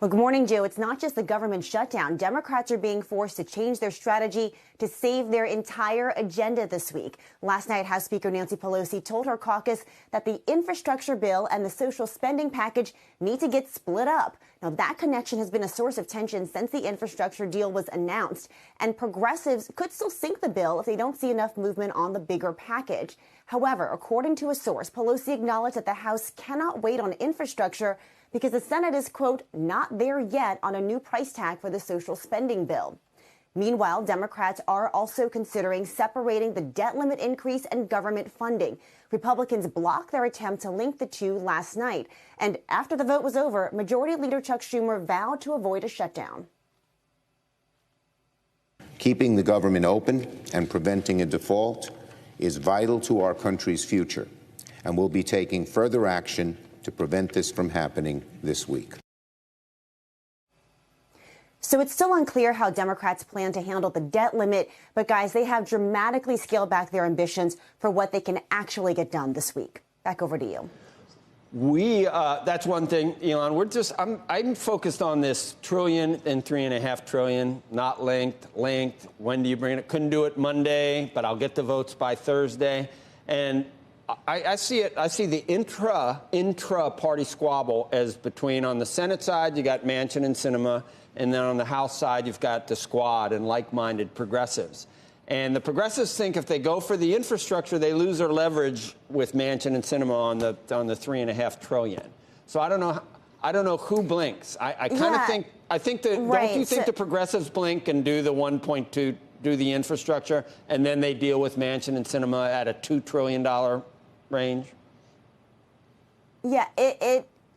Well, good morning, Joe. It's not just the government shutdown. Democrats are being forced to change their strategy to save their entire agenda this week. Last night, House Speaker Nancy Pelosi told her caucus that the infrastructure bill and the social spending package need to get split up. Now, that connection has been a source of tension since the infrastructure deal was announced, and progressives could still sink the bill if they don't see enough movement on the bigger package. However, according to a source, Pelosi acknowledged that the House cannot wait on infrastructure because the Senate is, quote, not there yet on a new price tag for the social spending bill. Meanwhile, Democrats are also considering separating the debt limit increase and government funding. Republicans blocked their attempt to link the two last night. And after the vote was over, Majority Leader Chuck Schumer vowed to avoid a shutdown. Keeping the government open and preventing a default is vital to our country's future, and we'll be taking further action to prevent this from happening this week. So it's still unclear how Democrats plan to handle the debt limit. But, guys, they have dramatically scaled back their ambitions for what they can actually get done this week. Back over to you. That's one thing, Elon. I'm focused on this trillion and $3.5 trillion, not linked. When do you bring it? Couldn't do it Monday, but I'll get the votes by Thursday. And I see it. I see the intra-party squabble as between, on the Senate side, you got Manchin and Sinema, and then on the House side, you've got the Squad and like-minded progressives. And the progressives think if they go for the infrastructure, they lose their leverage with Manchin and Sinema on the $3.5 trillion. So I don't know who blinks. I think that right. Don't you think the progressives blink and do the 1.2, do the infrastructure, and then they deal with Manchin and Sinema at a $2 trillion range? Yeah,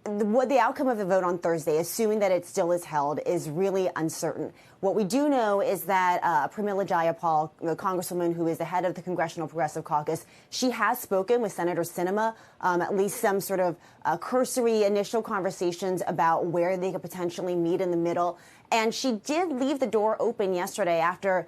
what the outcome of the vote on Thursday, assuming that it still is held, is really uncertain. What we do know is that Pramila Jayapal, the congresswoman who is the head of the Congressional Progressive Caucus, she has spoken with Senator Sinema, at least some sort of cursory initial conversations about where they could potentially meet in the middle. And she did leave the door open yesterday after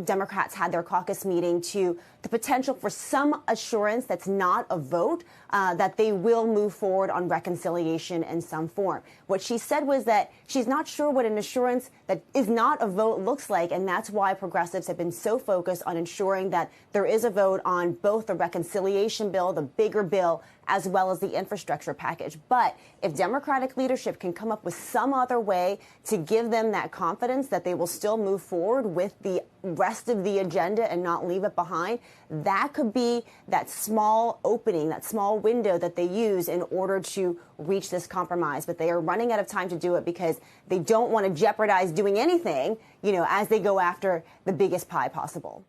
Democrats had their caucus meeting to the potential for some assurance that's not a vote, that they will move forward on reconciliation in some form. What she said was that she's not sure what an assurance that is not a vote looks like, and that's why progressives have been so focused on ensuring that there is a vote on both the reconciliation bill, the bigger bill, as well as the infrastructure package. But if Democratic leadership can come up with some other way to give them that confidence that they will still move forward with the rest of the agenda and not leave it behind, that could be that small opening, that small window that they use in order to reach this compromise. But they are running out of time to do it because they don't want to jeopardize doing anything, as they go after the biggest pie possible.